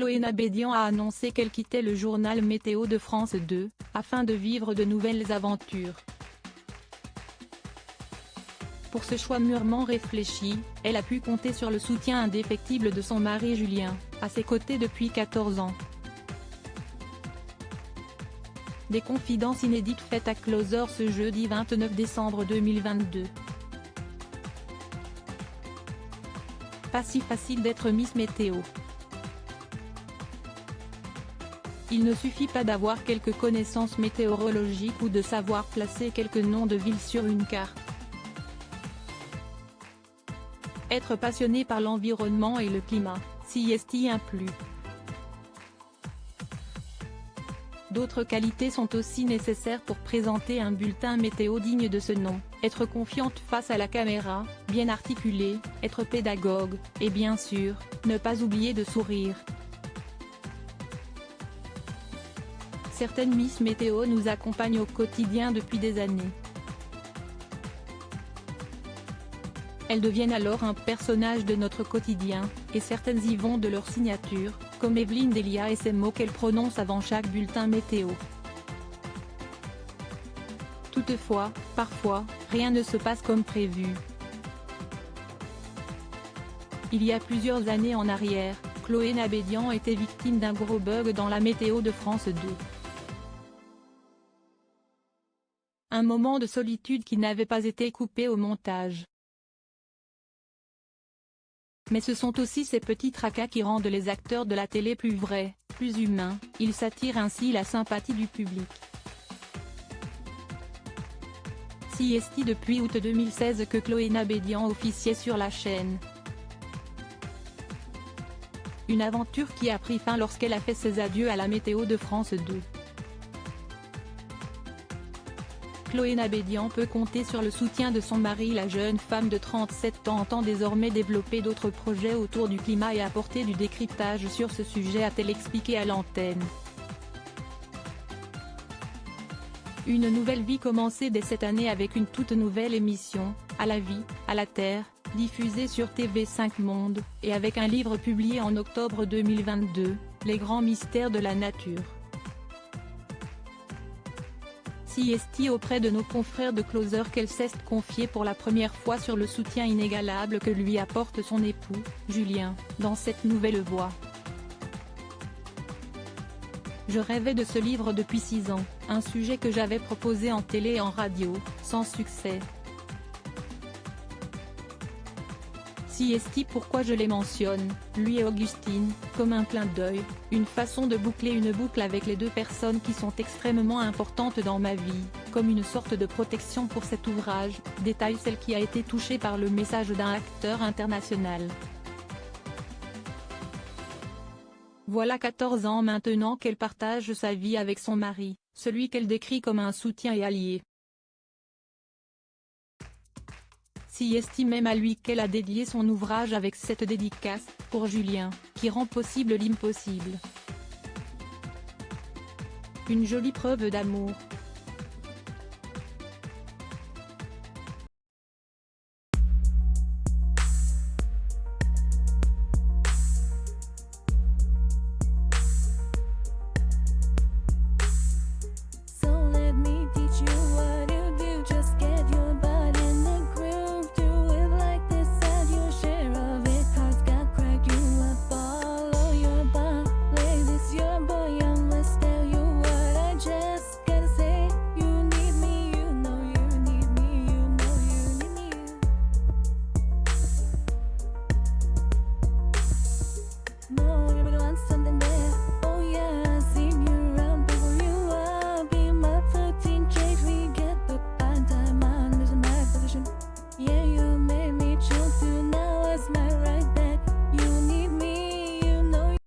Chloé Nabédian a annoncé qu'elle quittait le journal Météo de France 2, afin de vivre de nouvelles aventures. Pour ce choix mûrement réfléchi, elle a pu compter sur le soutien indéfectible de son mari Julien, à ses côtés depuis 14 ans. Des confidences inédites faites à Closer ce jeudi 29 décembre 2022. Pas si facile d'être Miss Météo. Il ne suffit pas d'avoir quelques connaissances météorologiques ou de savoir placer quelques noms de villes sur une carte. Être passionné par l'environnement et le climat, s'y est inclus. D'autres qualités sont aussi nécessaires pour présenter un bulletin météo digne de ce nom, être confiante face à la caméra, bien articulée, être pédagogue, et bien sûr, ne pas oublier de sourire. Certaines Miss Météo nous accompagnent au quotidien depuis des années. Elles deviennent alors un personnage de notre quotidien, et certaines y vont de leur signature, comme Evelyne Delia et ces mots qu'elle prononce avant chaque bulletin météo. Toutefois, parfois, rien ne se passe comme prévu. Il y a plusieurs années en arrière, Chloé Nabédian était victime d'un gros bug dans la météo de France 2. Un moment de solitude qui n'avait pas été coupé au montage. Mais ce sont aussi ces petits tracas qui rendent les acteurs de la télé plus vrais, plus humains, ils s'attirent ainsi la sympathie du public. C'est depuis août 2016 que Chloé Nabédian officiait sur la chaîne. Une aventure qui a pris fin lorsqu'elle a fait ses adieux à la météo de France 2. Chloé Nabédian peut compter sur le soutien de son mari. La jeune femme de 37 ans entend désormais développer d'autres projets autour du climat et apporter du décryptage sur ce sujet, a-t-elle expliqué à l'antenne. Une nouvelle vie commençait dès cette année avec une toute nouvelle émission, À la vie, à la terre, diffusée sur TV5 Monde, et avec un livre publié en octobre 2022, Les grands mystères de la nature. C'est auprès de nos confrères de Closer qu'elle s'est confiée pour la première fois sur le soutien inégalable que lui apporte son époux, Julien, dans cette nouvelle voie. Je rêvais de ce livre depuis 6 ans, un sujet que j'avais proposé en télé et en radio, sans succès. C'est pourquoi je les mentionne, lui et Augustine, comme un clin d'œil, une façon de boucler une boucle avec les deux personnes qui sont extrêmement importantes dans ma vie, comme une sorte de protection pour cet ouvrage, détaille celle qui a été touchée par le message d'un acteur international. Voilà 14 ans maintenant qu'elle partage sa vie avec son mari, celui qu'elle décrit comme un soutien et allié. C'est même à lui qu'elle a dédié son ouvrage avec cette dédicace, pour Julien, qui rend possible l'impossible. Une jolie preuve d'amour,